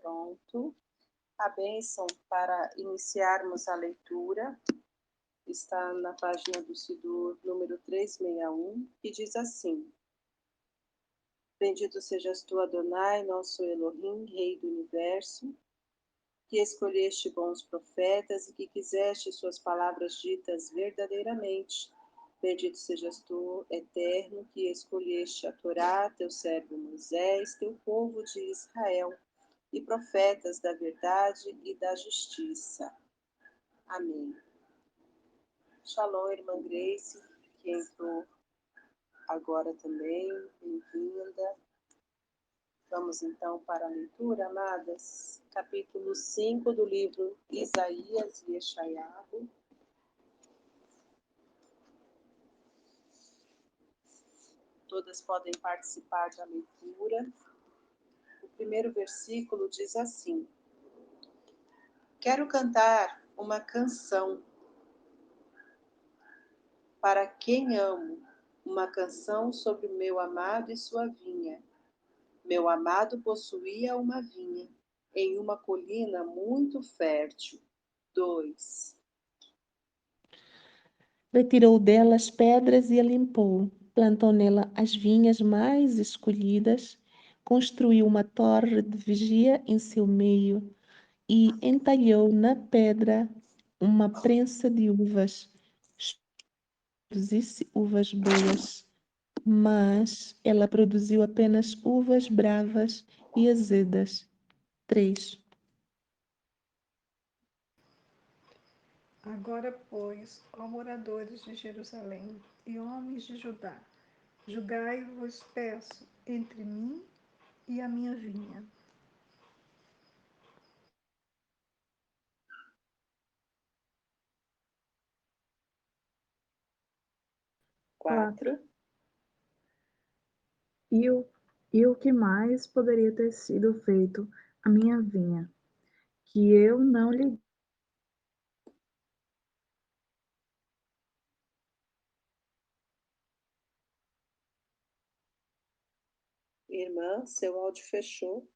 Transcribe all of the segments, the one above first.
Pronto. A bênção para iniciarmos a leitura está na página do Sidur número 361, que diz assim: Bendito sejas tu, Adonai, nosso Elohim, Rei do Universo, que escolheste bons profetas e que quiseste suas palavras ditas verdadeiramente. Bendito sejas tu, Eterno, que escolheste a Torá, teu servo Moisés, teu povo de Israel, e profetas da verdade e da justiça. Amém. Shalom, irmã Grace, que entrou agora também, bem-vinda. Vamos então para a leitura, amadas. Capítulo 5 do livro Isaías e Yeshayahu. Todas podem participar da leitura. O primeiro versículo diz assim: Quero cantar uma canção para quem amo, uma canção sobre o meu amado e sua vinha. Meu amado possuía uma vinha em uma colina muito fértil. 2. Retirou dela as pedras e a limpou. Plantou nela as vinhas mais escolhidas, construiu uma torre de vigia em seu meio e entalhou na pedra uma prensa de uvas. Produzisse uvas boas, mas ela produziu apenas uvas bravas e azedas. 3. Agora, pois, ó moradores de Jerusalém e homens de Judá, julgai-vos, peço, entre mim e a minha vinha. 4. E o que mais poderia ter sido feito à minha vinha, que eu não lhe Irmã, seu áudio fechou.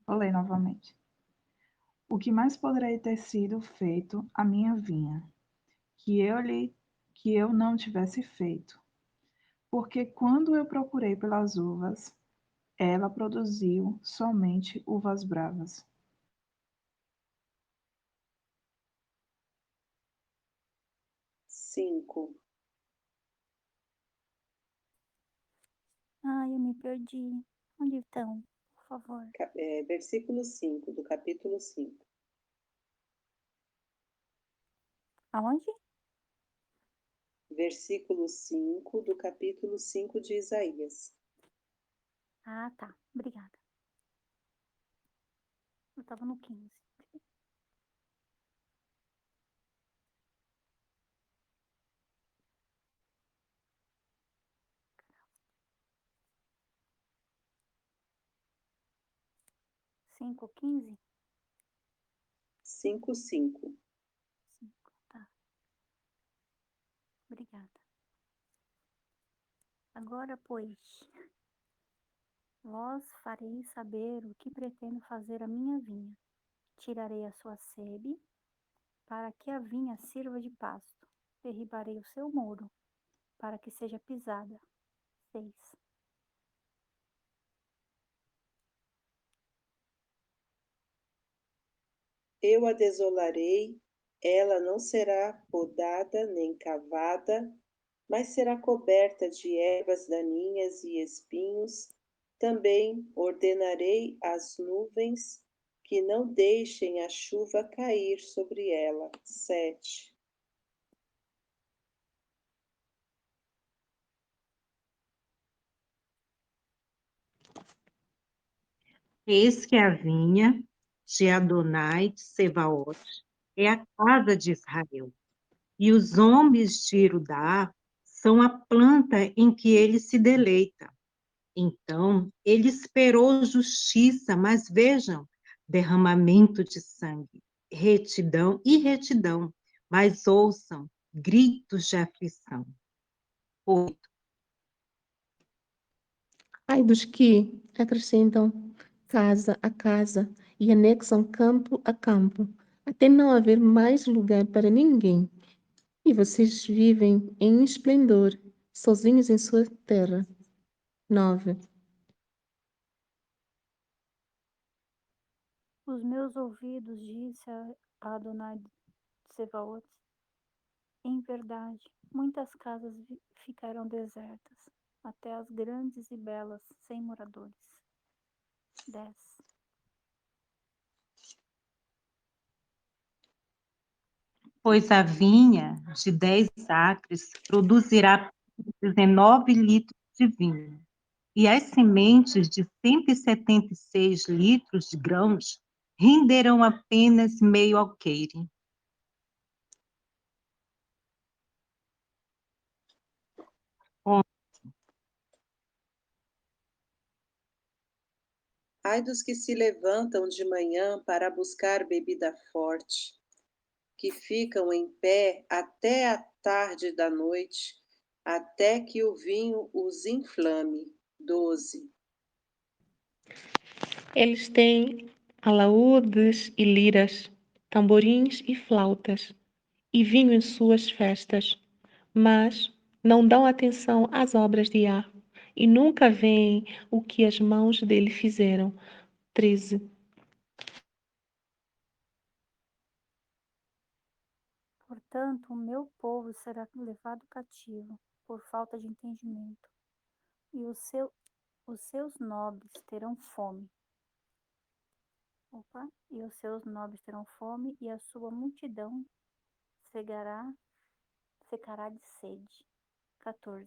Vou ler novamente. O que mais poderia ter sido feito à minha vinha, que eu não tivesse feito? Porque quando eu procurei pelas uvas, ela produziu somente uvas bravas. 5. Ai, eu me perdi. Onde estão? Por favor. Versículo 5 do capítulo 5. Aonde? Versículo 5 do capítulo 5 de Isaías. Ah, tá. Obrigada. Eu tava no 15. Cinco, 15? 5, 5. 5, tá. Obrigada. Agora, pois, vós fareis saber o que pretendo fazer à minha vinha. Tirarei a sua sebe, para que a vinha sirva de pasto. Derribarei o seu muro, para que seja pisada. 6. Eu a desolarei, ela não será podada nem cavada, mas será coberta de ervas daninhas e espinhos. Também ordenarei às nuvens que não deixem a chuva cair sobre ela. 7. Eis que a vinha de Adonai de Sebaote é a casa de Israel, e os homens de Judá são a planta em que ele se deleita. Então, ele esperou justiça, mas vejam, derramamento de sangue, retidão, mas ouçam, gritos de aflição. 8. Ai dos que acrescentam casa a casa e anexam campo a campo, até não haver mais lugar para ninguém. E vocês vivem em esplendor, sozinhos em sua terra. 9. Os meus ouvidos, disse a Adonai Tsevaot, em verdade, muitas casas ficaram desertas, até as grandes e belas, sem moradores. 10. Pois a vinha de 10 acres produzirá 19 litros de vinho, e as sementes de 176 litros de grãos renderão apenas meio alqueire. Ai dos que se levantam de manhã para buscar bebida forte, que ficam em pé até a tarde da noite, até que o vinho os inflame. 12. Eles têm alaúdes e liras, tamborins e flautas, e vinho em suas festas, mas não dão atenção às obras de Yah, e nunca veem o que as mãos dele fizeram. 13. Portanto, o meu povo será levado cativo por falta de entendimento, e os seus nobres terão fome. E os seus nobres terão fome, e a sua multidão secará de sede. 14.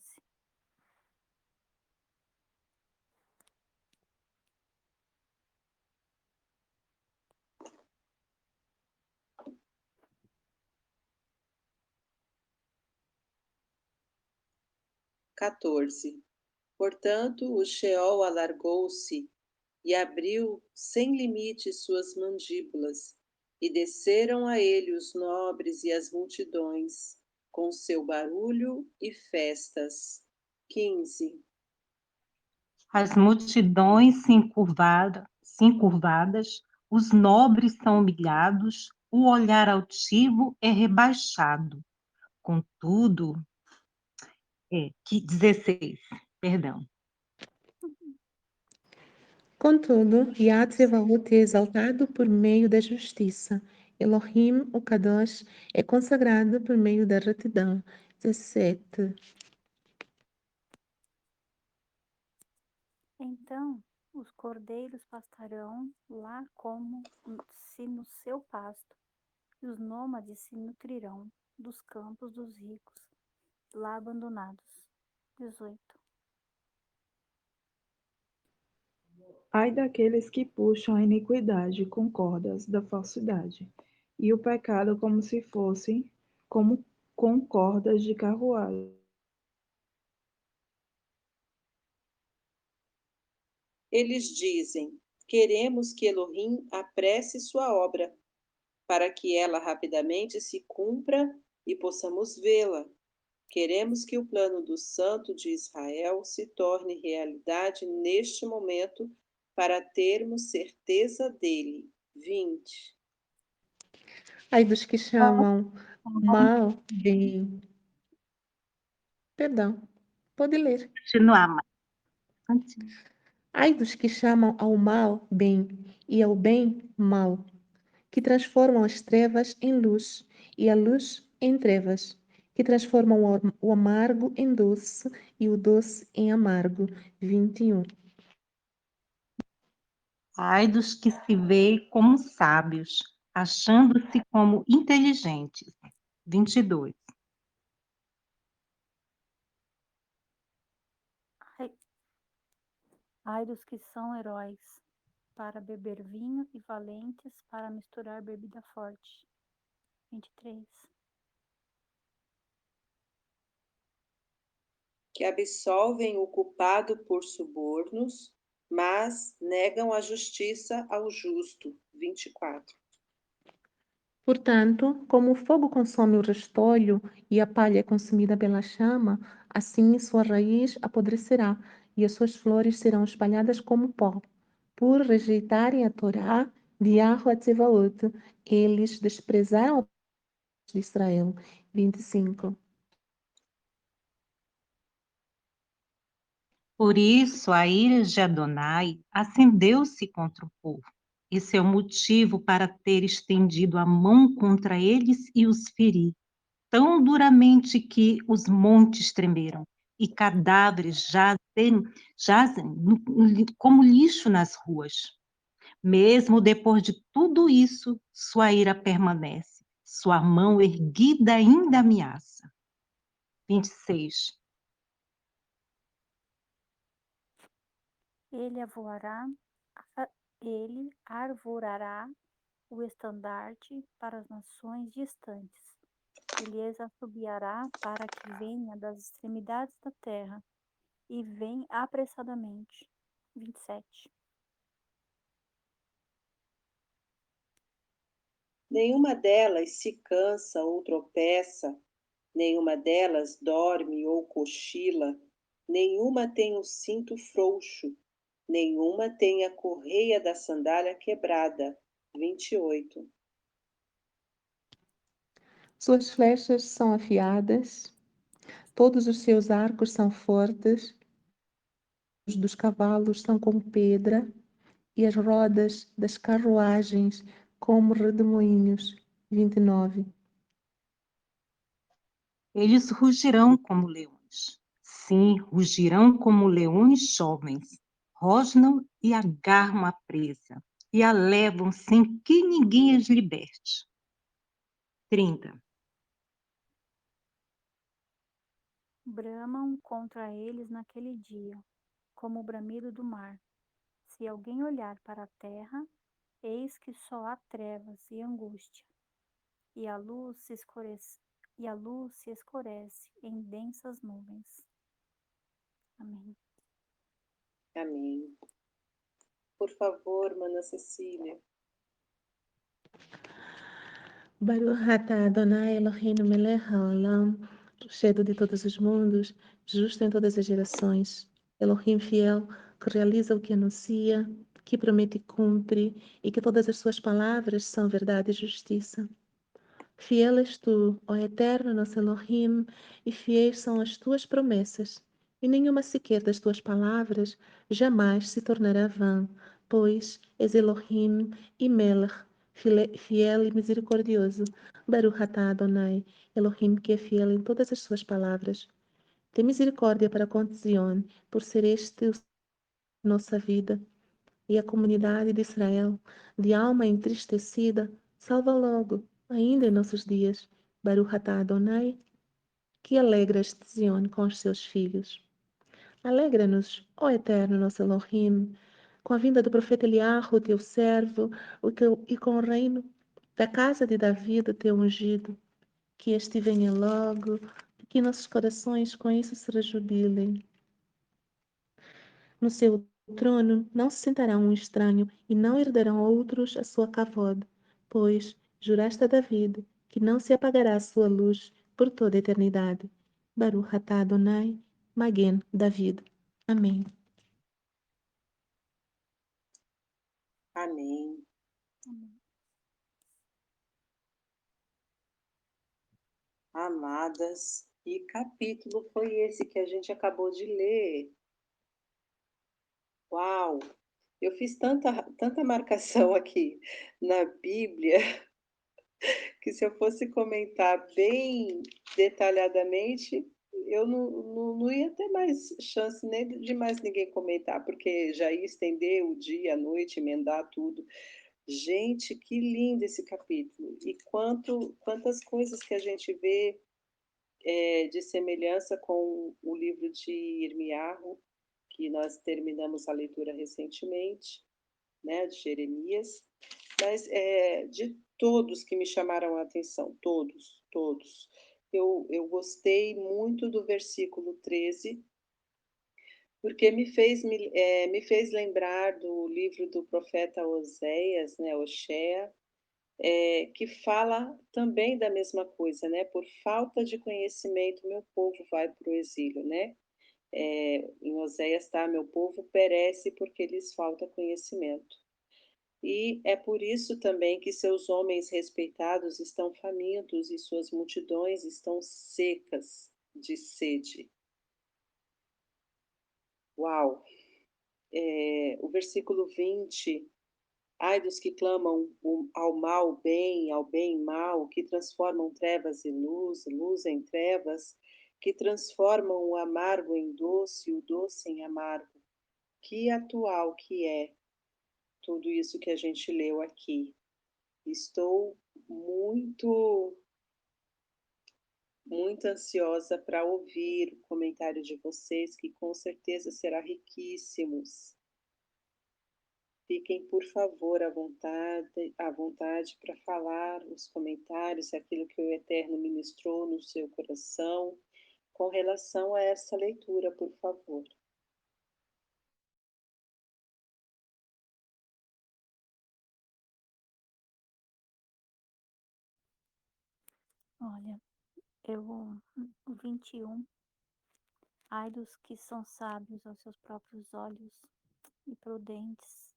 14. Portanto, o Sheol alargou-se e abriu sem limite suas mandíbulas, e desceram a ele os nobres e as multidões, com seu barulho e festas. 15. As multidões se encurvadas, os nobres são humilhados, o olhar altivo é rebaixado. Contudo, 16, perdão. Contudo, Yah Tsevaot é exaltado por meio da justiça. Elohim, o Kadosh, é consagrado por meio da retidão. 17. Então os cordeiros pastarão lá como se no seu pasto, e os nômades se nutrirão dos campos dos ricos, lá abandonados. 18. Ai daqueles que puxam a iniquidade com cordas da falsidade, e o pecado como se fosse como com cordas de carruagem. Eles dizem: queremos que Elohim apresse sua obra, para que ela rapidamente se cumpra e possamos vê-la. Queremos que o plano do Santo de Israel se torne realidade neste momento, para termos certeza dele. 20. Ai dos que chamam mal bem. Perdão, pode ler. Continuar, mas continua. Ai dos que chamam ao mal bem e ao bem mal, que transformam as trevas em luz e a luz em trevas, que transformam o amargo em doce e o doce em amargo. 21. Ai dos que se veem como sábios, achando-se como inteligentes. 22. Ai, ai dos que são heróis para beber vinho e valentes para misturar bebida forte. 23. Que absolvem o culpado por subornos, mas negam a justiça ao justo. 24. Portanto, como o fogo consome o restolho e a palha é consumida pela chama, assim sua raiz apodrecerá e as suas flores serão espalhadas como pó. Por rejeitarem a Torá de Yahweh Tsevaot, eles desprezaram a de Israel. 25. Por isso, a ira de Adonai acendeu-se contra o povo. Esse é o motivo para ter estendido a mão contra eles e os ferir, tão duramente que os montes tremeram e cadáveres jazem como lixo nas ruas. Mesmo depois de tudo isso, sua ira permanece, sua mão erguida ainda ameaça. 26. Ele a- ele arvorará o estandarte para as nações distantes. Ele as assobiará para que venha das extremidades da terra e vem apressadamente. 27. Nenhuma delas se cansa ou tropeça, nenhuma delas dorme ou cochila, nenhuma tem o cinto frouxo, nenhuma tem a correia da sandália quebrada. 28. Suas flechas são afiadas, todos os seus arcos são fortes, os dos cavalos são como pedra, e as rodas das carruagens como redemoinhos. 29. Eles rugirão como leões. Sim, rugirão como leões jovens. Rosnam e agarram a presa e a levam sem que ninguém as liberte. 30. Bramam contra eles naquele dia, como o bramido do mar. Se alguém olhar para a terra, eis que só há trevas e angústia, e a luz se escurece em densas nuvens. Amém. Amém. Por favor, Mana Cecília. Baruch atah Adonai Eloheinu melech haolam, cheio de todos os mundos, justo em todas as gerações. Elohim fiel, que realiza o que anuncia, que promete e cumpre, e que todas as suas palavras são verdade e justiça. Fiel és tu, ó Eterno nosso Elohim, e fiéis são as tuas promessas, e nenhuma sequer das tuas palavras jamais se tornará vã, pois és Elohim e Melech, fiel e misericordioso. Baruch atah Adonai, Elohim que é fiel em todas as suas palavras. Tem misericórdia para com Zion, por ser este o nossa vida, e a comunidade de Israel, de alma entristecida, salva logo, ainda em nossos dias. Baruch atah Adonai, que alegras de Zion com os seus filhos. Alegra-nos, ó Eterno nosso Elohim, com a vinda do profeta Eliarro, teu servo, e com o reino da casa de Davi, do teu ungido. Que este venha logo, e que nossos corações com isso se rejubilem. No seu trono não se sentará um estranho, e não herdarão outros a sua kavod, pois juraste a David que não se apagará a sua luz por toda a eternidade. Baruch atah Adonai, Magen David. Amém. Amém. Amém. Amadas, que capítulo foi esse que a gente acabou de ler? Uau! Eu fiz tanta marcação aqui na Bíblia que se eu fosse comentar bem detalhadamente, eu não ia ter mais chance nem de mais ninguém comentar, porque já ia estender o dia, a noite, emendar tudo. Gente, que lindo esse capítulo! E quantas coisas que a gente vê de semelhança com o livro de Irmiarro, que nós terminamos a leitura recentemente, né, de Jeremias, mas de todos que me chamaram a atenção, todos, todos. Eu gostei muito do versículo 13, porque me fez lembrar do livro do profeta Oséias, né, Oséia, que fala também da mesma coisa, né? Por falta de conhecimento, meu povo vai para o exílio, né? Em Oséias está, meu povo perece porque lhes falta conhecimento. E é por isso também que seus homens respeitados estão famintos e suas multidões estão secas de sede. Uau! O versículo 20. Ai dos que clamam ao mal bem, ao bem mal, que transformam trevas em luz, luz em trevas, que transformam o amargo em doce, o doce em amargo. Que atual que é tudo isso que a gente leu aqui. Estou muito, muito ansiosa para ouvir o comentário de vocês, que com certeza será riquíssimos. Fiquem, por favor, à vontade para falar os comentários, aquilo que o Eterno ministrou no seu coração, com relação a essa leitura, por favor. Olha, o 21, ai dos que são sábios aos seus próprios olhos e prudentes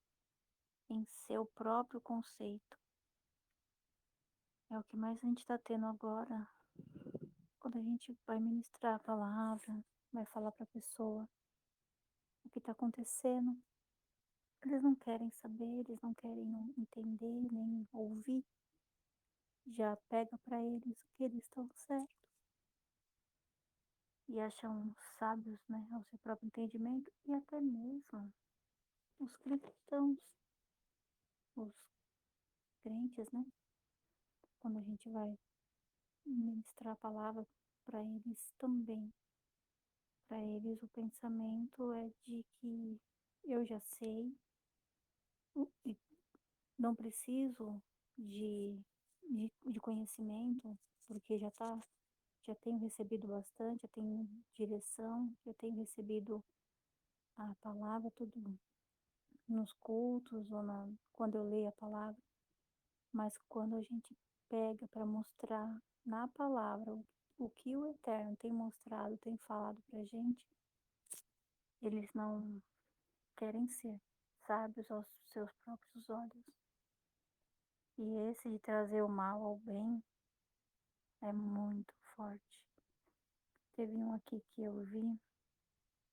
em seu próprio conceito. É o que mais a gente está tendo agora, quando a gente vai ministrar a palavra, vai falar para a pessoa o que está acontecendo. Eles não querem saber, eles não querem entender, nem ouvir. Já pega para eles que eles estão certos. E acham sábios, né, ao seu próprio entendimento, e até mesmo os cristãos, os crentes, né, quando a gente vai ministrar a palavra para eles também. Para eles o pensamento é de que eu já sei e não preciso de conhecimento, porque já tenho recebido bastante, já tenho direção, já tenho recebido a palavra tudo nos cultos ou quando eu leio a palavra, mas quando a gente pega para mostrar na palavra o que o Eterno tem mostrado, tem falado para gente, eles não querem ser sábios aos seus próprios olhos. E esse de trazer o mal ao bem é muito forte. Teve um aqui que eu vi,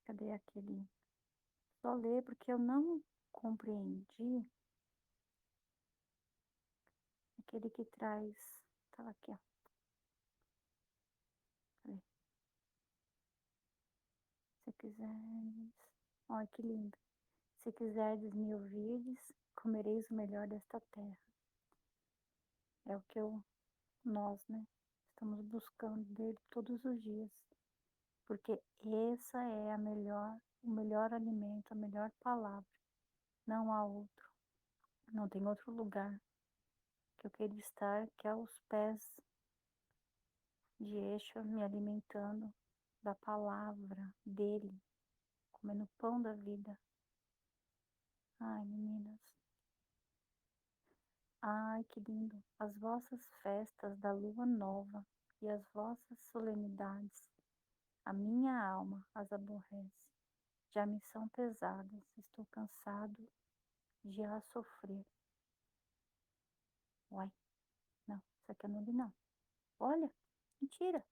cadê aquele? Só ler porque eu não compreendi. Aquele que traz, tava aqui, ó. Cadê? Se quiseres, olha que lindo. Se quiserdes me ouvirdes, comereis o melhor desta terra. É o que nós, né, estamos buscando dele todos os dias. Porque essa é o melhor alimento, a melhor palavra. Não há outro. Não tem outro lugar que eu queira estar que aos pés de Yeshua, me alimentando da palavra dele, comendo o pão da vida. Ai, meninas. Ai, que lindo. As vossas festas da lua nova e as vossas solenidades, a minha alma as aborrece. Já me são pesadas, estou cansado de as sofrer. Uai, não, isso aqui eu não li não. Olha, mentira.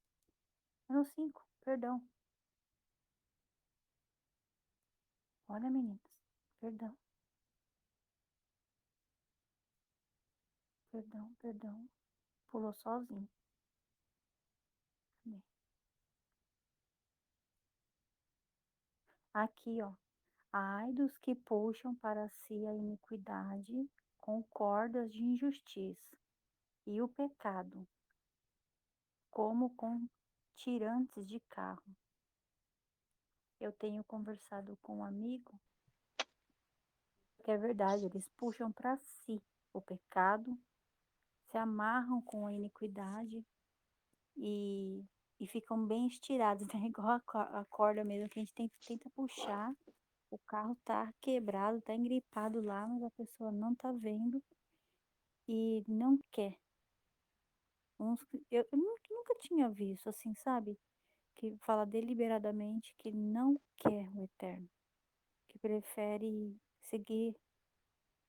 É no 5, perdão. Olha, meninas, perdão. Perdão, perdão. Pulou sozinho. Cadê? Aqui, ó. Ai dos que puxam para si a iniquidade com cordas de injustiça e o pecado, como com tirantes de carro. Eu tenho conversado com um amigo, que é verdade, eles puxam para si o pecado, se amarram com a iniquidade e, e ficam bem estirados, né? Igual a corda mesmo que a gente tenta puxar. O carro tá quebrado, tá engripado lá, mas a pessoa não tá vendo. e não quer. Eu nunca tinha visto assim, sabe? Que fala deliberadamente que não quer o eterno, que prefere seguir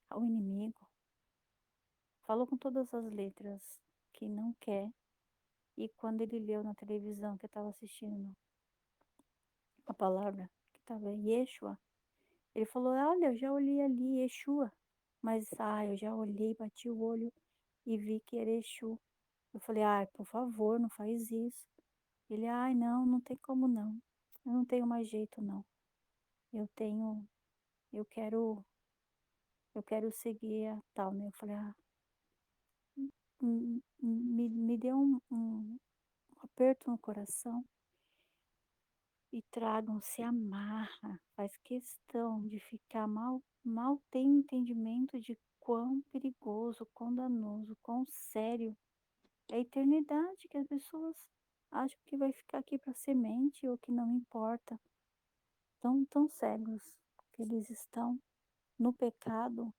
ao inimigo. Falou com todas as letras que não quer. E quando ele leu na televisão que eu estava assistindo a palavra que estava Yeshua, ele falou: Olha, eu já olhei ali, Yeshua. Mas, eu já olhei, bati o olho e vi que era Exu. Eu falei: Ai, por favor, não faz isso. Ele: Ai, não, não tem como não. Eu não tenho mais jeito, não. Eu tenho, eu quero, eu quero seguir a tal, né? Eu falei: me deu um aperto no coração. E tragam, se amarra, faz questão de ficar mal tem entendimento de quão perigoso, quão danoso, quão sério é a eternidade, que as pessoas acham que vai ficar aqui para semente ou que não importa. Tão cegos que eles estão no pecado,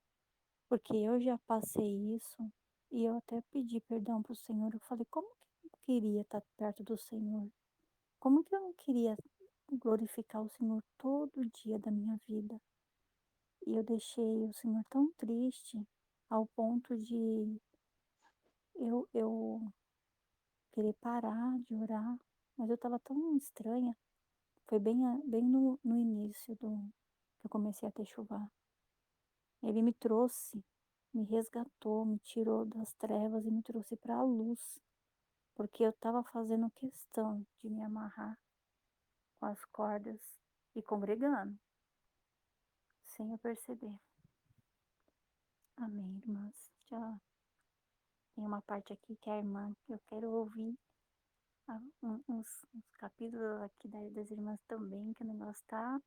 porque eu já passei isso e eu até pedi perdão para o Senhor. Eu falei: como que eu queria estar perto do Senhor? Como que eu não queria glorificar o Senhor todo dia da minha vida? E eu deixei o Senhor tão triste ao ponto de eu querer parar de orar. Mas eu estava tão estranha. Foi bem no início que eu comecei a ter chuva. Ele me trouxe, me resgatou, me tirou das trevas e me trouxe para a luz. Porque eu estava fazendo questão de me amarrar com as cordas e congregando, sem eu perceber. Amém, irmãs. Já tem uma parte aqui que a irmã, que eu quero ouvir uns capítulos aqui das irmãs também, que o negócio tá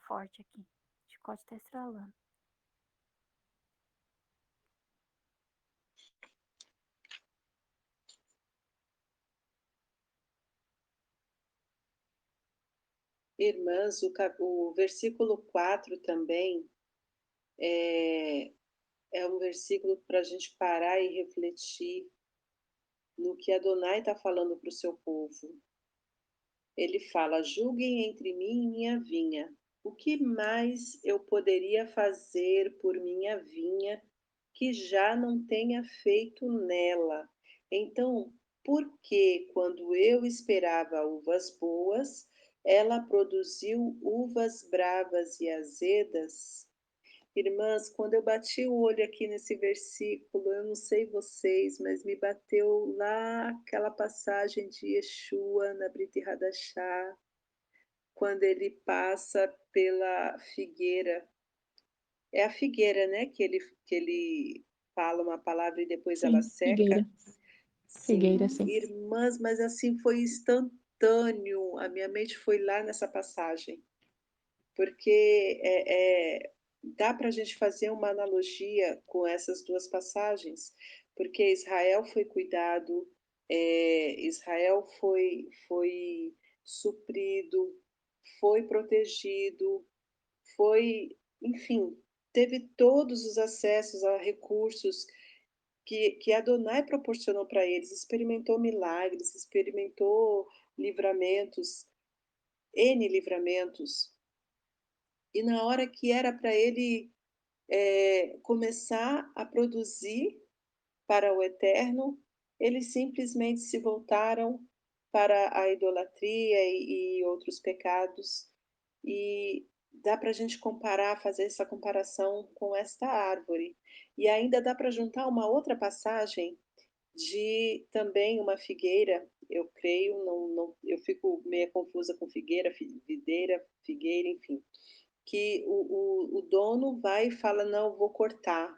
forte aqui. O chicote tá estralando. Irmãs, o versículo 4 também é um versículo para a gente parar e refletir no que Adonai está falando para o seu povo. Ele fala: julguem entre mim e minha vinha. O que mais eu poderia fazer por minha vinha que já não tenha feito nela? Então, por que, quando eu esperava uvas boas, ela produziu uvas bravas e azedas? Irmãs, quando eu bati o olho aqui nesse versículo, eu não sei vocês, mas me bateu lá aquela passagem de Yeshua na Brit Hadashah, quando ele passa pela figueira. É a figueira, né, que ele fala uma palavra e depois ela Sim, seca. figueira. Figueira, Sim, sim. irmãs, mas assim foi instantâneo. A minha mente foi lá nessa passagem, porque dá para a gente fazer uma analogia com essas duas passagens, porque Israel foi cuidado, Israel foi suprido, foi protegido, enfim, teve todos os acessos a recursos que Adonai proporcionou para eles, experimentou milagres, experimentou livramentos, N livramentos. E na hora que era para ele começar a produzir para o eterno, eles simplesmente se voltaram para a idolatria e outros pecados. E dá para a gente comparar, fazer essa comparação com esta árvore. E ainda dá para juntar uma outra passagem de também uma figueira, eu creio, eu fico meio confusa com figueira, videira, figueira, enfim, que o dono vai e fala: não, vou cortar.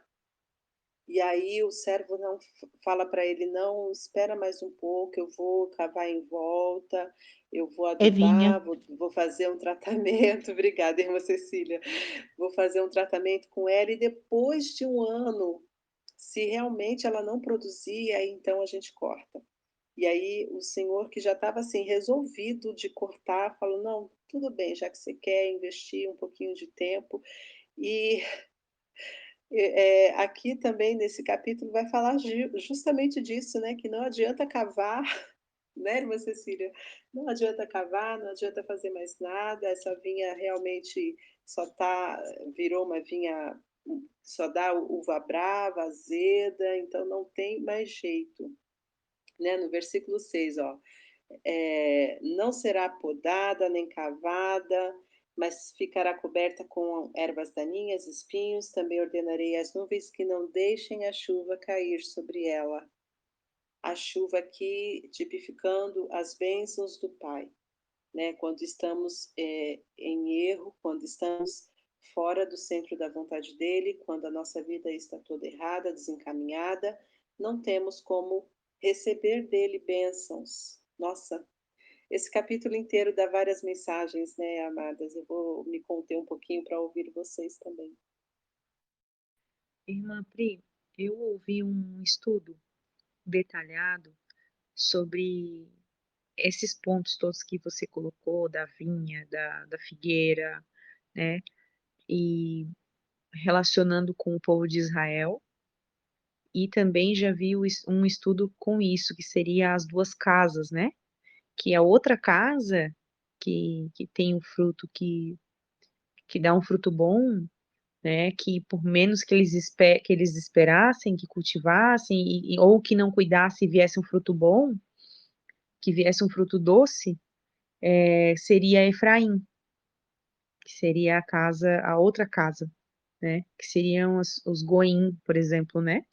E aí o servo não fala para ele: não, espera mais um pouco, eu vou cavar em volta, eu vou É vinha. adubar, vou fazer um tratamento. Obrigada, irmã Cecília. Vou fazer um tratamento com ela e depois de um ano, se realmente ela não produzir, aí então a gente corta. E aí o senhor, que já estava assim resolvido de cortar, falou: não, tudo bem, já que você quer investir um pouquinho de tempo. E Aqui também nesse capítulo vai falar justamente disso, né? Que não adianta cavar, né, irmã Cecília? Não adianta cavar, não adianta fazer mais nada. Essa vinha realmente virou uma vinha, só dá uva brava, azeda, então não tem mais jeito, né? No versículo 6, ó. Não será podada nem cavada, mas ficará coberta com ervas daninhas, espinhos. Também ordenarei às nuvens que não deixem a chuva cair sobre ela. A chuva aqui tipificando as bênçãos do Pai, né? Quando estamos em erro, quando estamos fora do centro da vontade dele, quando a nossa vida está toda errada, desencaminhada, não temos como receber dele bênçãos. Nossa, esse capítulo inteiro dá várias mensagens, né, amadas? Eu vou me conter um pouquinho para ouvir vocês também. Irmã Pri, eu ouvi um estudo detalhado sobre esses pontos todos que você colocou, da vinha, da figueira, né? E relacionando com o povo de Israel. E também já vi um estudo com isso, que seria as duas casas, né? Que a outra casa, que tem um fruto que dá um fruto bom, né? Que por menos que eles esperassem, que cultivassem, ou que não cuidasse e viesse um fruto bom, que viesse um fruto doce, seria Efraim, que seria a casa, a outra casa, né? Que seriam os Goim, por exemplo, né?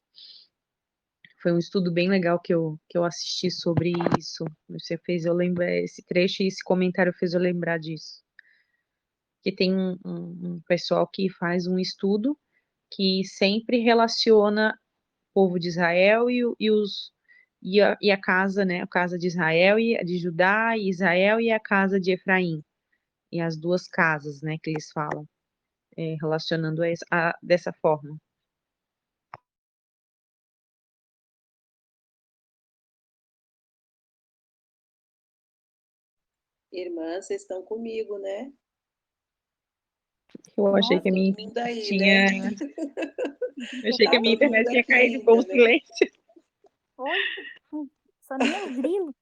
Foi um estudo bem legal que eu assisti sobre isso. Você fez eu lembrar, esse trecho e esse comentário fez eu lembrar disso. Que tem um pessoal que faz um estudo que sempre relaciona o povo de Israel e a casa, né? A casa de Israel e a de Judá e Israel e a casa de Efraim. E as duas casas, né, que eles falam, relacionando dessa forma. Irmãs, vocês estão comigo, né? Eu achei Tá que a Nossa, minha todo internet mundo aí, né? tinha, eu achei que a Tá minha todo internet mundo tinha aqui caído com o ainda, né? silêncio. oi, só nem os grilos.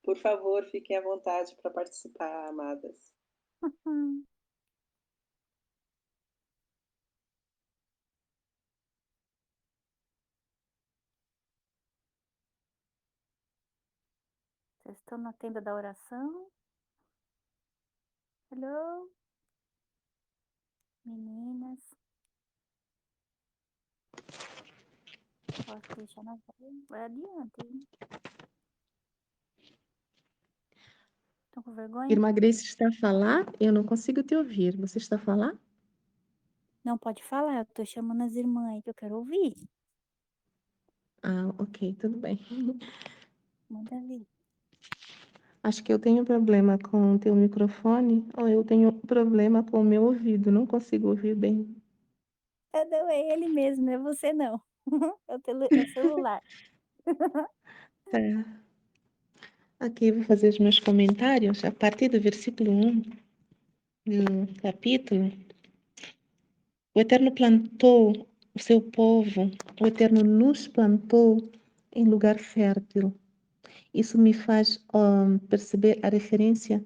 Por favor, fiquem à vontade para participar, amadas. Vocês estão na tenda da oração? Hello, meninas. Posso deixar na vai adiante. Hein? Estão com vergonha? Irmã Grace está a falar? Eu não consigo te ouvir. Você está a falar? Não pode falar, eu tô chamando as irmãs aí que eu quero ouvir. Ah, ok, tudo bem. Manda ver. Acho que eu tenho problema com o teu microfone ou eu tenho problema com o meu ouvido. Não consigo ouvir bem. Não, é ele mesmo, não é você não. É o celular. Tá. Aqui vou fazer os meus comentários a partir do versículo 1 do capítulo. O Eterno plantou o seu povo, o Eterno nos plantou em lugar fértil. Isso me faz perceber a referência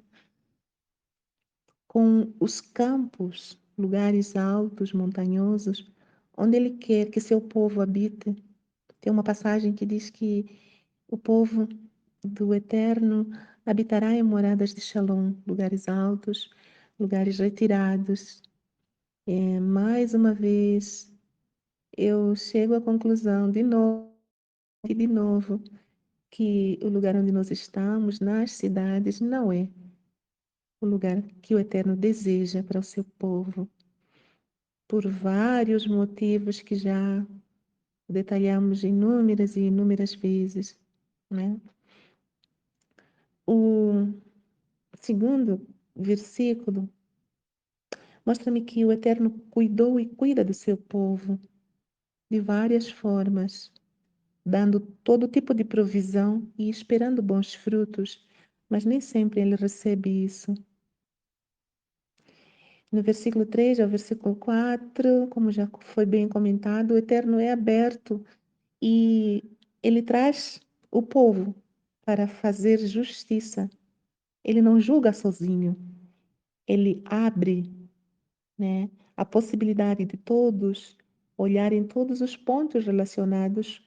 com os campos, lugares altos, montanhosos, onde Ele quer que seu povo habite. Tem uma passagem que diz que o povo do Eterno habitará em moradas de Shalom, lugares altos, lugares retirados. Mais uma vez, eu chego à conclusão, de novo e de novo, que o lugar onde nós estamos, nas cidades, não é o lugar que o Eterno deseja para o seu povo, por vários motivos que já detalhamos inúmeras e inúmeras vezes, né? O segundo versículo mostra-me que o Eterno cuidou e cuida do seu povo de várias formas, dando todo tipo de provisão e esperando bons frutos, mas nem sempre ele recebe isso. No versículo 3 ao versículo 4, como já foi bem comentado, o Eterno é aberto e ele traz o povo para fazer justiça. Ele não julga sozinho, ele abre, né, a possibilidade de todos olharem todos os pontos relacionados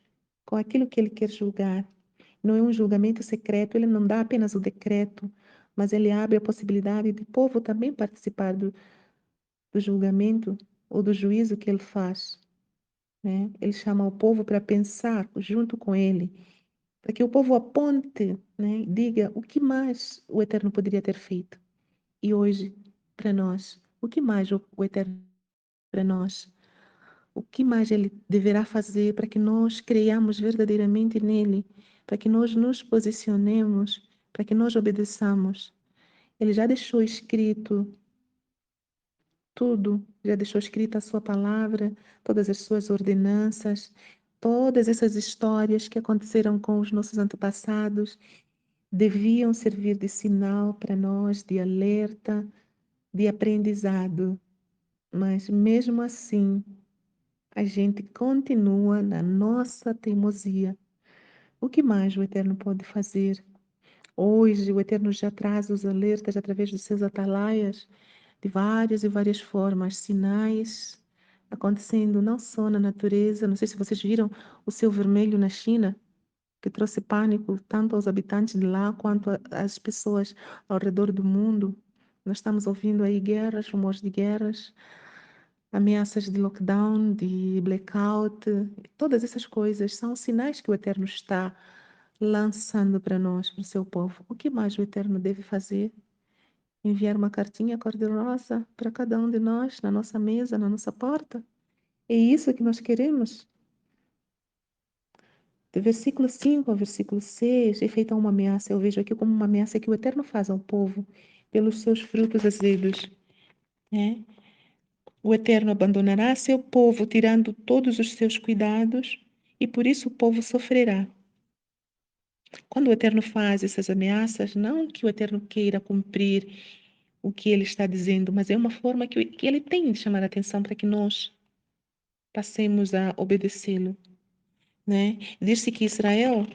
com aquilo que ele quer julgar. Não é um julgamento secreto, ele não dá apenas o decreto, mas ele abre a possibilidade de o povo também participar do julgamento ou do juízo que ele faz, né? Ele chama o povo para pensar junto com ele, para que o povo aponte, né, e diga o que mais o Eterno poderia ter feito. E hoje, para nós, o que mais o Eterno para nós? O que mais ele deverá fazer para que nós creiamos verdadeiramente nele, para que nós nos posicionemos, para que nós obedeçamos? Ele já deixou escrito tudo, já deixou escrita a sua palavra, todas as suas ordenanças, todas essas histórias que aconteceram com os nossos antepassados deviam servir de sinal para nós, de alerta, de aprendizado. Mas mesmo assim, a gente continua na nossa teimosia. O que mais o Eterno pode fazer? Hoje, o Eterno já traz os alertas através dos seus atalaias, de várias e várias formas, sinais acontecendo não só na natureza. Não sei se vocês viram o céu vermelho na China, que trouxe pânico tanto aos habitantes de lá quanto às pessoas ao redor do mundo. Nós estamos ouvindo aí guerras, rumores de guerras, ameaças de lockdown, de blackout. Todas essas coisas são sinais que o Eterno está lançando para nós, para o seu povo. O que mais o Eterno deve fazer? Enviar uma cartinha cor-de-rosa para cada um de nós, na nossa mesa, na nossa porta? É isso que nós queremos? Do versículo 5 ao versículo 6, é feita uma ameaça. Eu vejo aqui como uma ameaça que o Eterno faz ao povo pelos seus frutos azedos, né? O Eterno abandonará seu povo, tirando todos os seus cuidados, e por isso o povo sofrerá. Quando o Eterno faz essas ameaças, não que o Eterno queira cumprir o que ele está dizendo, mas é uma forma que ele tem de chamar a atenção para que nós passemos a obedecê-lo, né? Diz-se que Israel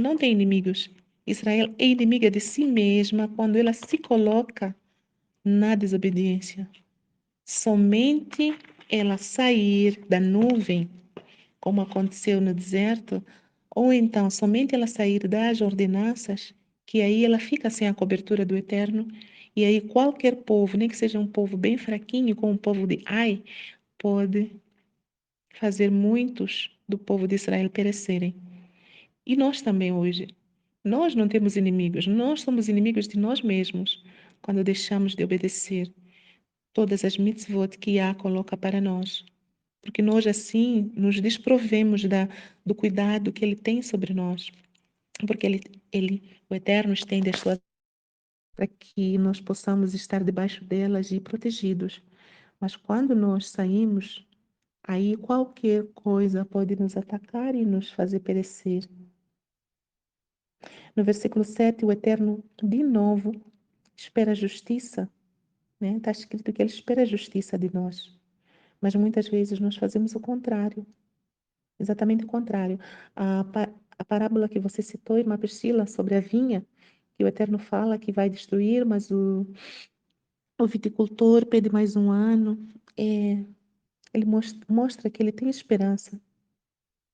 não tem inimigos. Israel é inimiga de si mesma quando ela se coloca na desobediência. Somente ela sair da nuvem, como aconteceu no deserto, ou então somente ela sair das ordenanças, que aí ela fica sem a cobertura do Eterno, e aí qualquer povo, nem que seja um povo bem fraquinho, como o povo de Ai, pode fazer muitos do povo de Israel perecerem. E nós também hoje. Nós não temos inimigos, nós somos inimigos de nós mesmos quando deixamos de obedecer todas as mitzvot que Yah coloca para nós. Porque nós assim nos desprovemos do cuidado que Ele tem sobre nós. Porque o Eterno estende as suas para que nós possamos estar debaixo delas e protegidos. Mas quando nós saímos, aí qualquer coisa pode nos atacar e nos fazer perecer. No versículo 7, o Eterno, de novo, espera a justiça, né? Está escrito que Ele espera a justiça de nós. Mas muitas vezes nós fazemos o contrário, exatamente o contrário. A parábola que você citou, irmã Priscila, sobre a vinha, que o Eterno fala que vai destruir, mas o viticultor pede mais um ano. Ele mostra que ele tem esperança,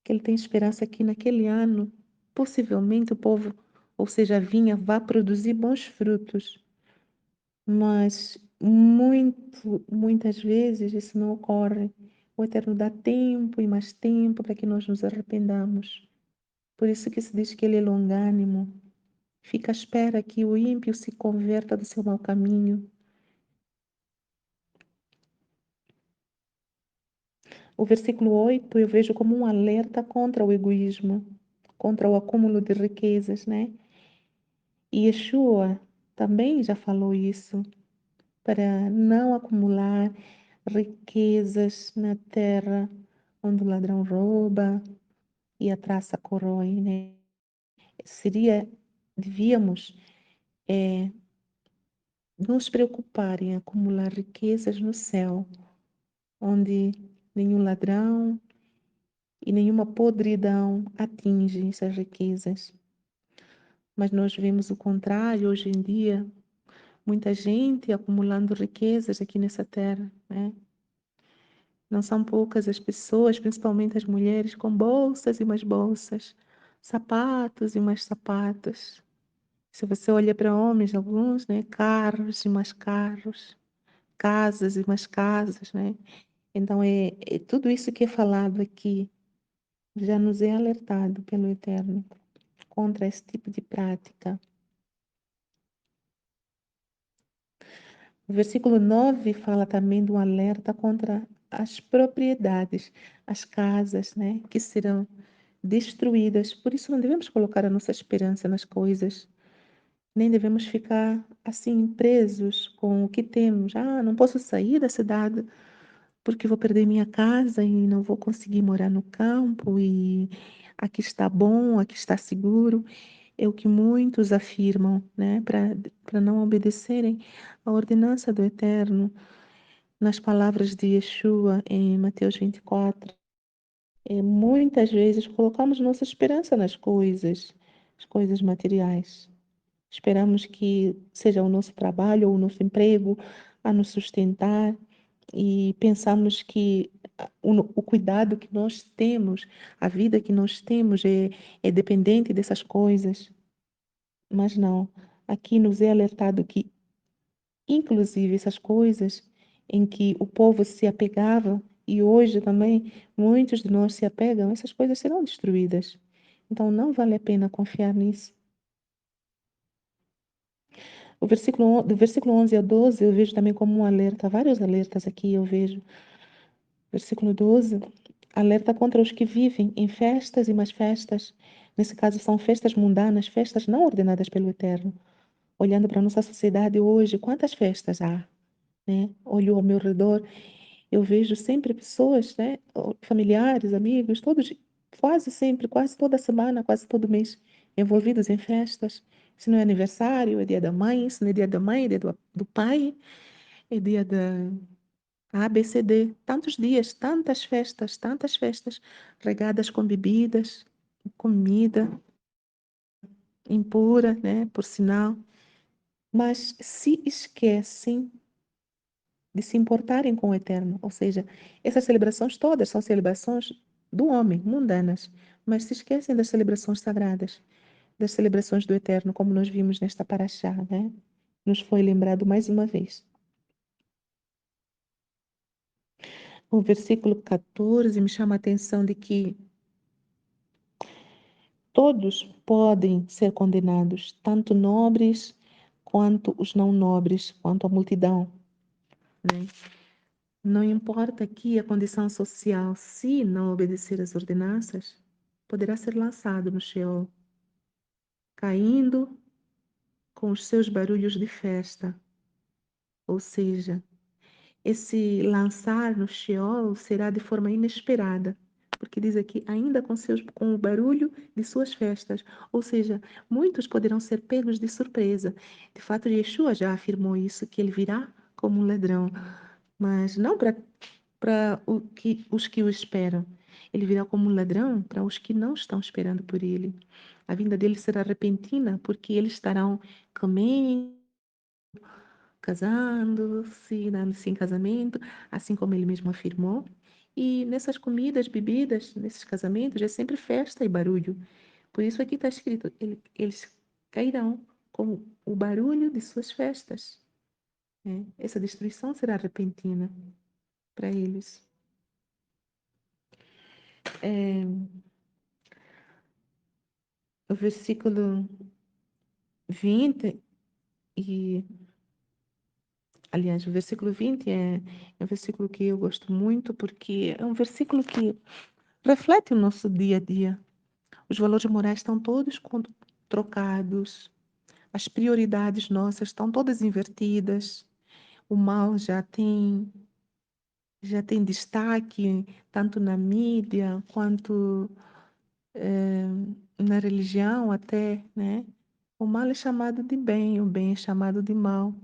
que ele tem esperança que naquele ano, possivelmente o povo, ou seja, a vinha, vá produzir bons frutos. Mas muitas vezes isso não ocorre. O Eterno dá tempo e mais tempo para que nós nos arrependamos. Por isso que se diz que Ele é longânimo. Fica à espera que o ímpio se converta do seu mau caminho. O versículo 8 eu vejo como um alerta contra o egoísmo, contra o acúmulo de riquezas, né? E Yeshua também já falou isso, para não acumular riquezas na terra onde o ladrão rouba e a traça corrói, né? Devíamos não se preocupar em acumular riquezas no céu, onde nenhum ladrão e nenhuma podridão atinge essas riquezas. Mas nós vemos o contrário hoje em dia, muita gente acumulando riquezas aqui nessa terra, né? Não são poucas as pessoas, principalmente as mulheres, com bolsas e mais bolsas, sapatos e mais sapatos. Se você olha para homens, alguns, né, carros e mais carros, casas e mais casas, né? Então, é tudo isso que é falado aqui já nos é alertado pelo Eterno contra esse tipo de prática. O versículo 9 fala também de um alerta contra as propriedades, as casas, né, que serão destruídas. Por isso, não devemos colocar a nossa esperança nas coisas, nem devemos ficar assim presos com o que temos. Ah, não posso sair da cidade porque vou perder minha casa e não vou conseguir morar no campo e aqui está bom, aqui está seguro. É o que muitos afirmam, né, para não obedecerem à ordenança do Eterno. Nas palavras de Yeshua em Mateus 24, muitas vezes colocamos nossa esperança nas coisas, as coisas materiais. Esperamos que seja o nosso trabalho ou o nosso emprego a nos sustentar e pensamos que o cuidado que nós temos, a vida que nós temos é dependente dessas coisas. Mas não, aqui nos é alertado que, inclusive, essas coisas em que o povo se apegava, e hoje também muitos de nós se apegam, essas coisas serão destruídas. Então não vale a pena confiar nisso. Do versículo 11 ao 12, eu vejo também como um alerta, vários alertas aqui eu vejo. Versículo 12, alerta contra os que vivem em festas e mais festas. Nesse caso, são festas mundanas, festas não ordenadas pelo Eterno. Olhando para a nossa sociedade hoje, quantas festas há, né? Olho ao meu redor, eu vejo sempre pessoas, né? Familiares, amigos, todos, quase sempre, quase toda semana, quase todo mês, envolvidos em festas. Se não é aniversário, é dia da mãe, se não é dia da mãe, é dia do pai, é dia da ABCD. Tantos dias, tantas festas, regadas com bebidas, comida impura, né? Por sinal. Mas se esquecem de se importarem com o eterno. Ou seja, essas celebrações todas são celebrações do homem, mundanas, mas se esquecem das celebrações sagradas, das celebrações do eterno, como nós vimos nesta paraxá, né? Nos foi lembrado mais uma vez. O versículo 14 me chama a atenção de que todos podem ser condenados, tanto nobres quanto os não nobres, quanto a multidão, né? Não importa aqui a condição social, se não obedecer às ordenanças, poderá ser lançado no Sheol, caindo com os seus barulhos de festa. Ou seja, esse lançar no Sheol será de forma inesperada, porque diz aqui, ainda com o barulho de suas festas. Ou seja, muitos poderão ser pegos de surpresa. De fato, Yeshua já afirmou isso, que ele virá como um ladrão, mas não para os que o esperam. Ele virá como um ladrão para os que não estão esperando por ele. A vinda dele será repentina, porque eles estarão comendo, casando-se, dando-se em casamento, assim como ele mesmo afirmou. E nessas comidas, bebidas, nesses casamentos, é sempre festa e barulho. Por isso aqui está escrito, eles cairão com o barulho de suas festas, né? Essa destruição será repentina para eles. O versículo 20 e, aliás, o versículo 20 é um versículo que eu gosto muito porque é um versículo que reflete o nosso dia a dia. Os valores morais estão todos trocados, as prioridades nossas estão todas invertidas, o mal já tem destaque tanto na mídia quanto na religião até, né? O mal é chamado de bem, o bem é chamado de mal.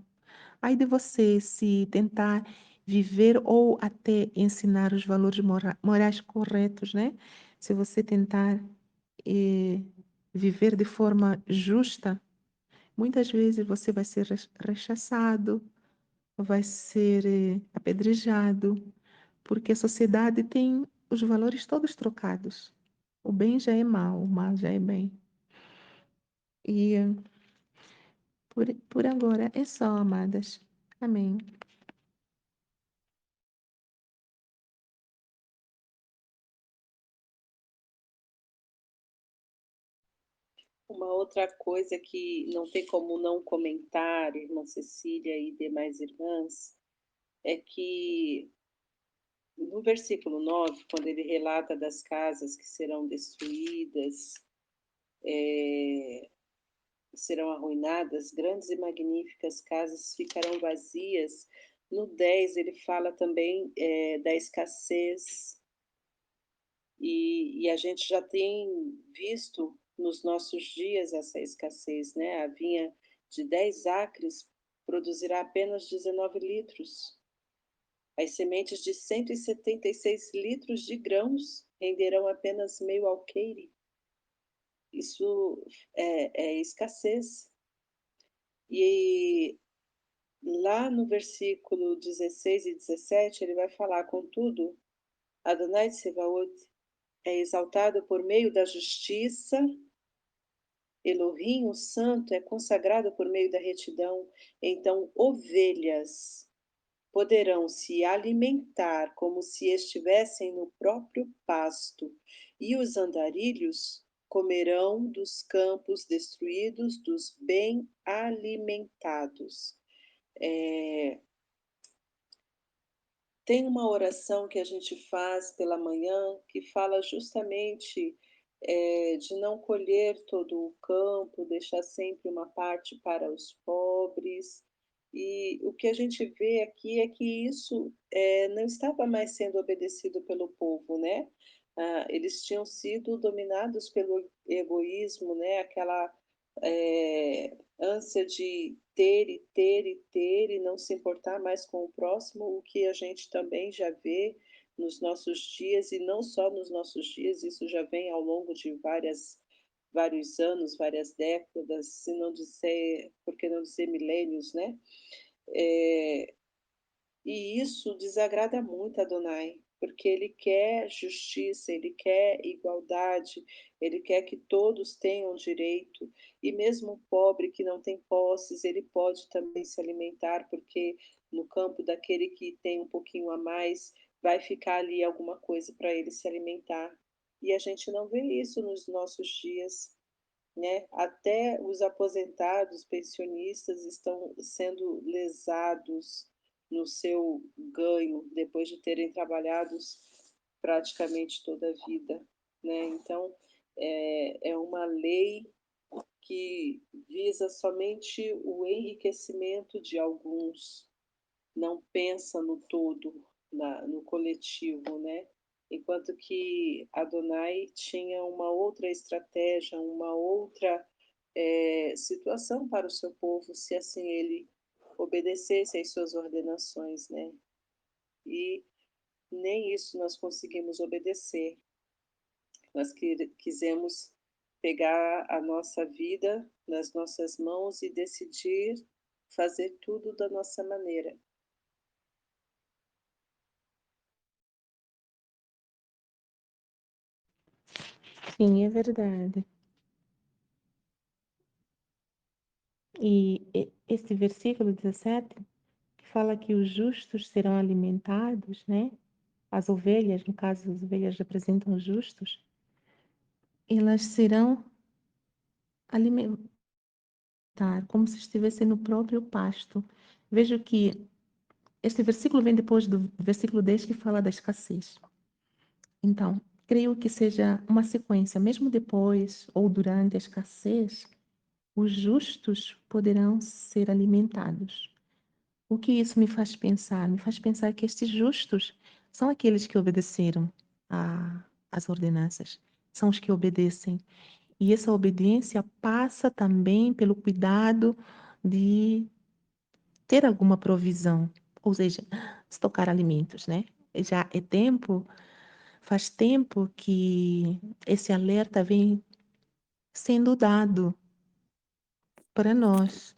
Ai de você se tentar viver ou até ensinar os valores morais corretos, né? Se você tentar eh, viver de forma justa, muitas vezes você vai ser rechaçado, vai ser apedrejado, porque a sociedade tem os valores todos trocados. O bem já é mal, o mal já é bem. E por agora é só, amadas. Amém. Uma outra coisa que não tem como não comentar, irmã Cecília e demais irmãs, é que no versículo 9, quando ele relata das casas que serão destruídas, serão arruinadas, grandes e magníficas casas ficarão vazias. No 10, ele fala também da escassez, e a gente já tem visto nos nossos dias essa escassez, né? A vinha de 10 acres produzirá apenas 19 litros. As sementes de 176 litros de grãos renderão apenas meio alqueire. Isso é escassez. E lá no versículo 16 e 17, ele vai falar: contudo, Adonai Tsebaot é exaltado por meio da justiça, Elohim, o santo, é consagrado por meio da retidão. Então, ovelhas poderão se alimentar como se estivessem no próprio pasto, e os andarilhos comerão dos campos destruídos dos bem alimentados. Tem uma oração que a gente faz pela manhã que fala justamente de não colher todo o campo, deixar sempre uma parte para os pobres. E o que a gente vê aqui é que isso não estava mais sendo obedecido pelo povo, né? Eles tinham sido dominados pelo egoísmo, né? Aquela ânsia de ter e ter e ter e não se importar mais com o próximo, o que a gente também já vê nos nossos dias, e não só nos nossos dias, isso já vem ao longo de vários anos, várias décadas, se não dizer, por que não dizer milênios, né? É, e isso desagrada muito a Adonai, porque ele quer justiça, ele quer igualdade, ele quer que todos tenham direito, e mesmo o pobre que não tem posses, ele pode também se alimentar, porque no campo daquele que tem um pouquinho a mais, vai ficar ali alguma coisa para ele se alimentar. E a gente não vê isso nos nossos dias, né? Até os aposentados, pensionistas estão sendo lesados no seu ganho depois de terem trabalhado praticamente toda a vida, né? Então é uma lei que visa somente o enriquecimento de alguns, não pensa no todo, no coletivo, né? Enquanto que Adonai tinha uma outra estratégia, uma outra situação para o seu povo, se assim ele obedecesse às suas ordenações, né? E nem isso nós conseguimos obedecer. Nós quisemos pegar a nossa vida nas nossas mãos e decidir fazer tudo da nossa maneira. Sim, é verdade. E esse versículo 17, que fala que os justos serão alimentados, né? As ovelhas, no caso, as ovelhas representam os justos, elas serão alimentadas como se estivessem no próprio pasto. Vejo que este versículo vem depois do versículo 10 que fala da escassez. Então, creio que seja uma sequência, mesmo depois ou durante a escassez, os justos poderão ser alimentados. O que isso me faz pensar? Me faz pensar que estes justos são aqueles que obedeceram às ordenanças, são os que obedecem. E essa obediência passa também pelo cuidado de ter alguma provisão, ou seja, estocar alimentos, né? Já é tempo, faz tempo que esse alerta vem sendo dado para nós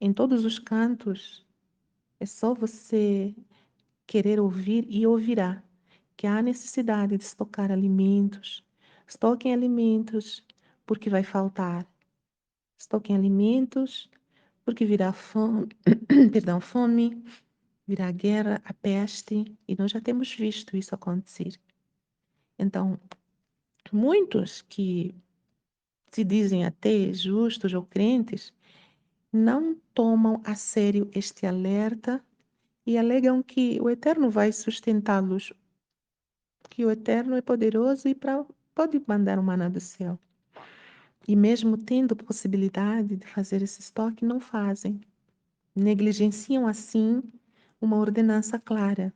em todos os cantos. É só você querer ouvir e ouvirá que há necessidade de estocar alimentos. Estoquem alimentos, porque vai faltar. Estoquem alimentos, porque virá fome, perdão, fome, virá a guerra, a peste, e nós já temos visto isso acontecer. Então, muitos que se dizem ateus, justos ou crentes, não tomam a sério este alerta e alegam que o Eterno vai sustentá-los, que o Eterno é poderoso e pode mandar o maná do céu. E mesmo tendo possibilidade de fazer esse estoque, não fazem. Negligenciam assim uma ordenança clara.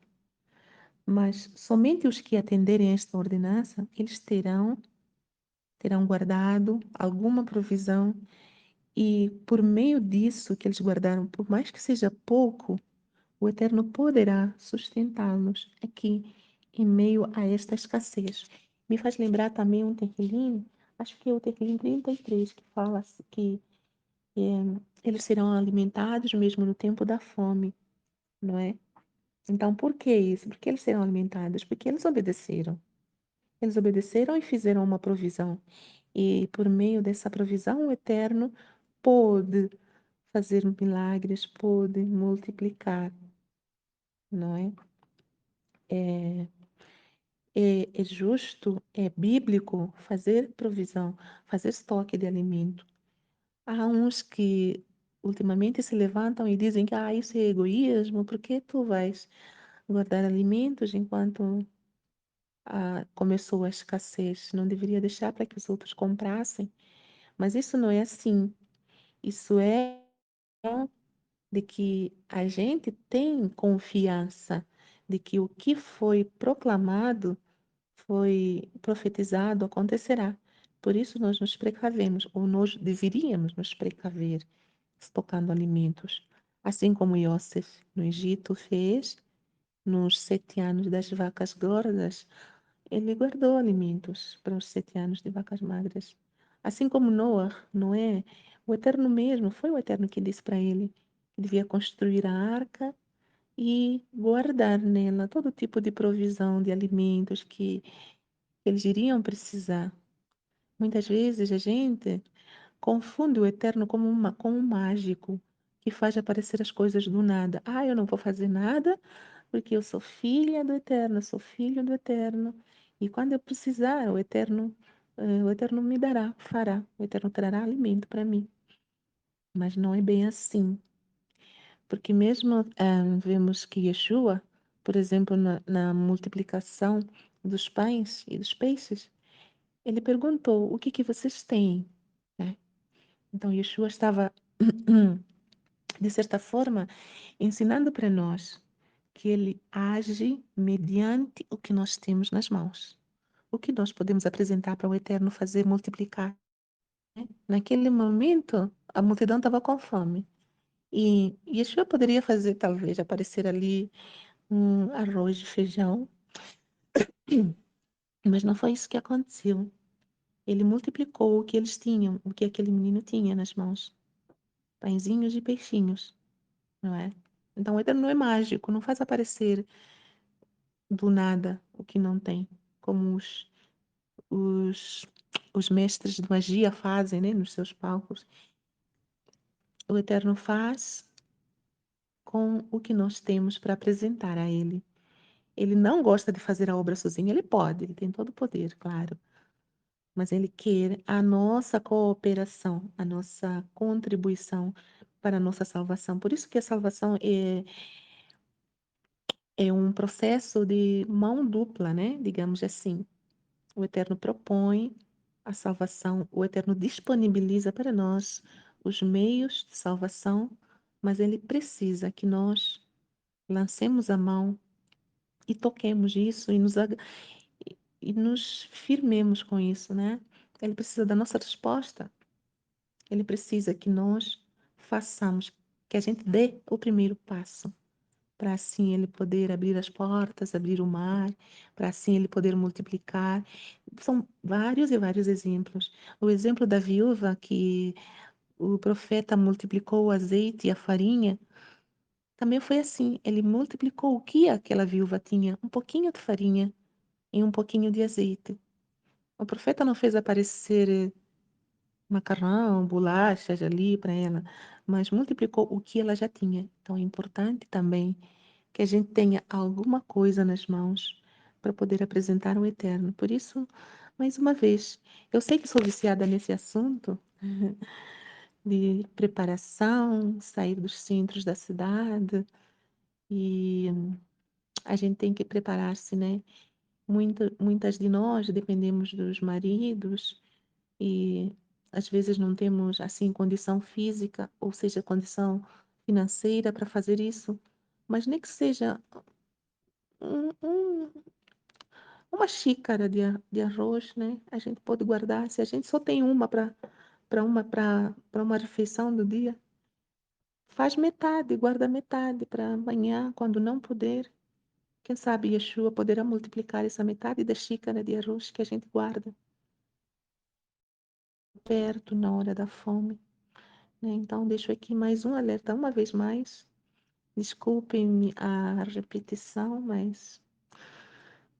Mas somente os que atenderem a esta ordenança, eles terão guardado alguma provisão e por meio disso que eles guardaram, por mais que seja pouco, o Eterno poderá sustentá-los aqui em meio a esta escassez. Me faz lembrar também um tequilim, acho que é o tequilim 33, que fala que eles serão alimentados mesmo no tempo da fome, não é? Então, por que isso? Por que eles serão alimentados? Porque eles obedeceram. Eles obedeceram e fizeram uma provisão. E por meio dessa provisão, o Eterno pôde fazer milagres, pôde multiplicar, não é? É justo, é bíblico fazer provisão, fazer estoque de alimento. Há uns que ultimamente se levantam e dizem que isso é egoísmo, porque tu vais guardar alimentos enquanto começou a escassez? Não deveria deixar para que os outros comprassem. Mas isso não é assim. Isso é de que a gente tem confiança de que o que foi proclamado, foi profetizado, acontecerá. Por isso nós nos precavemos, ou nós deveríamos nos precaver, estocando alimentos. Assim como Iosef no Egito fez, nos 7 anos das vacas gordas, ele guardou alimentos para os 7 anos de vacas magras. Assim como Noé, o Eterno mesmo, foi o Eterno que disse para ele que devia construir a arca e guardar nela todo tipo de provisão de alimentos que eles iriam precisar. Muitas vezes a gente confunde o Eterno com um mágico que faz aparecer as coisas do nada. Eu não vou fazer nada porque eu sou filha do Eterno, sou filho do Eterno. E quando eu precisar, o Eterno me dará, fará. O Eterno trará alimento para mim. Mas não é bem assim. Porque mesmo vemos que Yeshua, por exemplo, na multiplicação dos pães e dos peixes, ele perguntou: o que que vocês têm? Né? Então, Yeshua estava, de certa forma, ensinando para nós que ele age mediante o que nós temos nas mãos. O que nós podemos apresentar para o Eterno fazer multiplicar. Né? Naquele momento, a multidão estava com fome. E Yeshua poderia fazer, talvez, aparecer ali um arroz e feijão, mas não foi isso que aconteceu. Ele multiplicou o que eles tinham, o que aquele menino tinha nas mãos. Pãezinhos e peixinhos, não é? Então, o Eterno não é mágico, não faz aparecer do nada o que não tem, como os, os mestres de magia fazem, né, nos seus palcos. O Eterno faz com o que nós temos para apresentar a Ele. Ele não gosta de fazer a obra sozinho, ele pode, ele tem todo o poder, claro. Mas ele quer a nossa cooperação, a nossa contribuição para a nossa salvação. Por isso que a salvação é um processo de mão dupla, né? Digamos assim. O Eterno propõe a salvação, o Eterno disponibiliza para nós os meios de salvação, mas ele precisa que nós lancemos a mão e toquemos isso e nos firmemos com isso, né? Ele precisa da nossa resposta. Ele precisa que nós façamos, que a gente dê o primeiro passo, para assim ele poder abrir as portas, abrir o mar, para assim ele poder multiplicar. São vários e vários exemplos. O exemplo da viúva que o profeta multiplicou o azeite e a farinha, também foi assim. Ele multiplicou o que aquela viúva tinha? Um pouquinho de farinha e um pouquinho de azeite. O profeta não fez aparecer macarrão, bolachas ali para ela, mas multiplicou o que ela já tinha. Então é importante também que a gente tenha alguma coisa nas mãos para poder apresentar o Eterno. Por isso, mais uma vez, eu sei que sou viciada nesse assunto de preparação, sair dos centros da cidade e a gente tem que preparar-se, né? Muitas de nós dependemos dos maridos e às vezes não temos assim condição física, ou seja, condição financeira para fazer isso, mas nem que seja um, uma xícara de arroz, né? A gente pode guardar. Se a gente só tem uma para uma refeição do dia, faz metade, guarda metade para amanhã, quando não puder. Quem sabe Yeshua poderá multiplicar essa metade da xícara de arroz que a gente guarda perto na hora da fome, né? Então, deixo aqui mais um alerta, uma vez mais. Desculpem a repetição, mas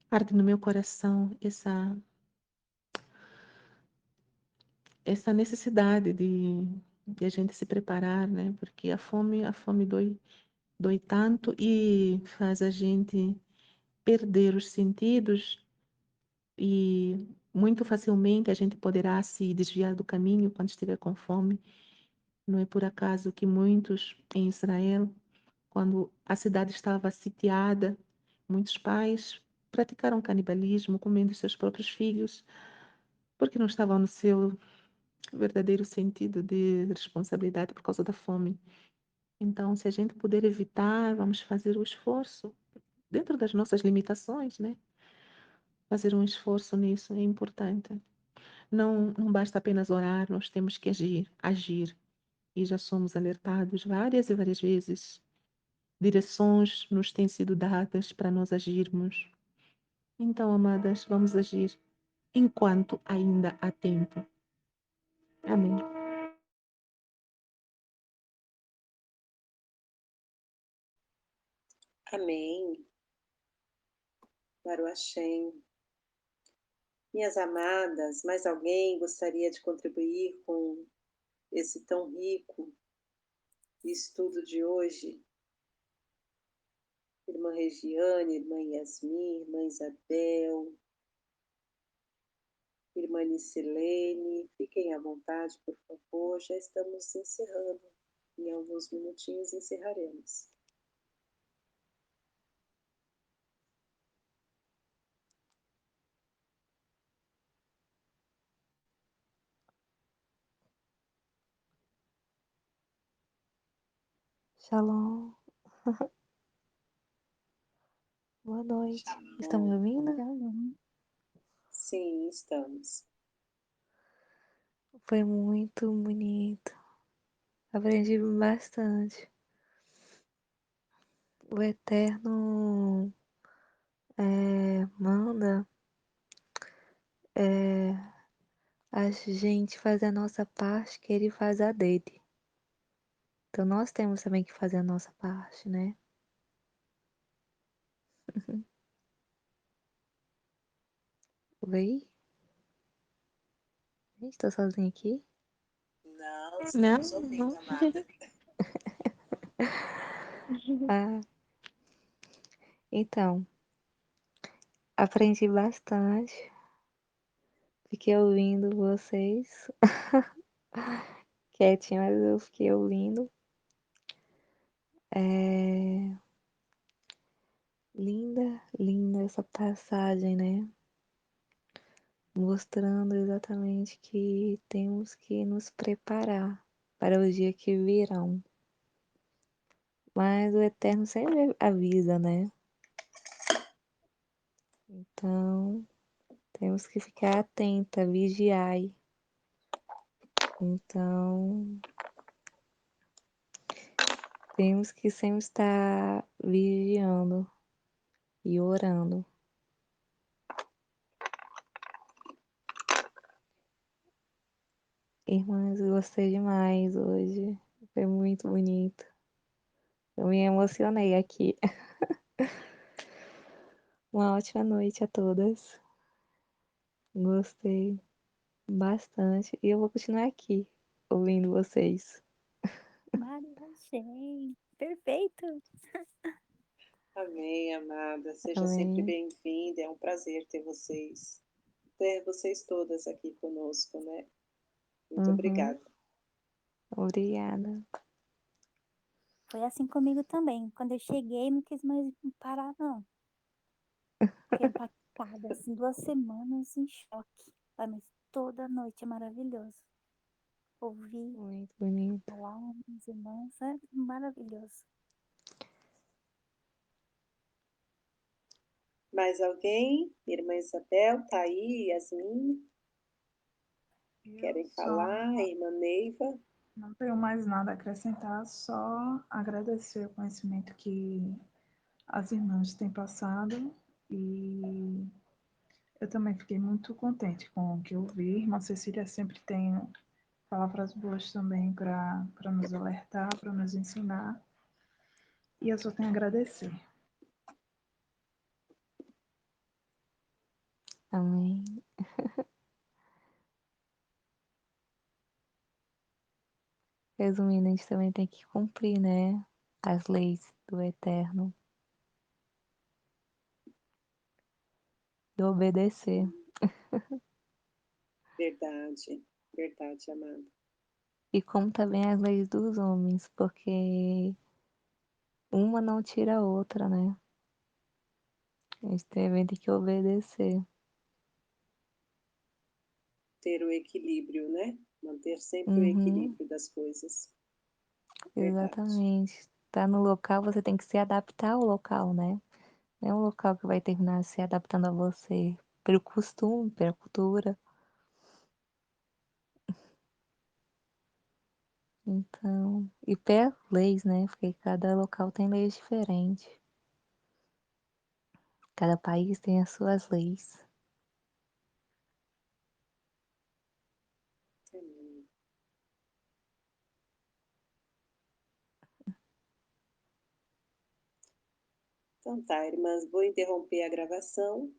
arde no meu coração essa necessidade de a gente se preparar, né? Porque a fome dói tanto e faz a gente perder os sentidos e muito facilmente a gente poderá se desviar do caminho quando estiver com fome. Não é por acaso que muitos em Israel, quando a cidade estava sitiada, muitos pais praticaram canibalismo, comendo seus próprios filhos, porque não estavam no seu verdadeiro sentido de responsabilidade por causa da fome. Então, se a gente puder evitar, vamos fazer o esforço, dentro das nossas limitações, né? Fazer um esforço nisso é importante. Não basta apenas orar, nós temos que agir. E já somos alertados várias e várias vezes. Direções nos têm sido dadas para nós agirmos. Então, amadas, vamos agir enquanto ainda há tempo. Amém. Amém. Baruch Hashem. Minhas amadas, mais alguém gostaria de contribuir com esse tão rico estudo de hoje? Irmã Regiane, irmã Yasmin, irmã Isabel, irmã Nicilene, fiquem à vontade, por favor, já estamos encerrando. Em alguns minutinhos encerraremos. Shalom, boa noite. Estão me ouvindo? Shalom. Sim, estamos. Foi muito bonito. Aprendi bastante. O Eterno manda a gente fazer a nossa parte, que Ele faz a dele. Então nós temos também que fazer a nossa parte, né? Oi? Gente, tô sozinha aqui? Não, Não, estamos ouvindo, não. amada. Ah, então, aprendi bastante. Fiquei ouvindo vocês. Quietinha, mas eu fiquei ouvindo. Linda, linda essa passagem, né? Mostrando exatamente que temos que nos preparar para o dia que virão. Mas o Eterno sempre avisa, né? Então, temos que ficar atenta, vigiai. Então, temos que sempre estar vigiando e orando. Irmãs, gostei demais hoje. Foi muito bonito. Eu me emocionei aqui. Uma ótima noite a todas. Gostei bastante. E eu vou continuar aqui, ouvindo vocês. Maria, achei. Perfeito. Amém, amada. Seja sempre Amém. bem-vinda. É um prazer ter vocês todas aqui conosco, né? Muito Uhum. obrigada. Obrigada. Foi assim comigo também. Quando eu cheguei, não quis mais parar, não. Fiquei impactada, assim, 2 semanas em choque. Ai, mas toda noite é maravilhoso. Ouvir Muito bonito. falar uns irmãos é maravilhoso. Mais alguém? Irmã Isabel, tá aí, Yasmin, Eu querem só falar? Irmã Neiva? não tenho mais nada a acrescentar, só agradecer o conhecimento que as irmãs têm passado e eu também fiquei muito contente com o que eu vi. Irmã Cecília sempre tem palavras boas também para nos alertar, para nos ensinar. E eu só tenho a agradecer. Amém. Resumindo, a gente também tem que cumprir, né? As leis do Eterno. E obedecer. Verdade, verdade, amada. E como também as leis dos homens, porque uma não tira a outra, né? A gente também tem que obedecer. Ter o equilíbrio, né? Manter sempre o Uhum, equilíbrio das coisas. Verdade. exatamente. Tá no local, você tem que se adaptar ao local, né? Não é um local que vai terminar se adaptando a você. Pelo costume, pela cultura. Então, e pelas leis, né? Porque cada local tem leis diferentes. Cada país tem as suas leis. Amém. Então tá, irmãs, vou interromper a gravação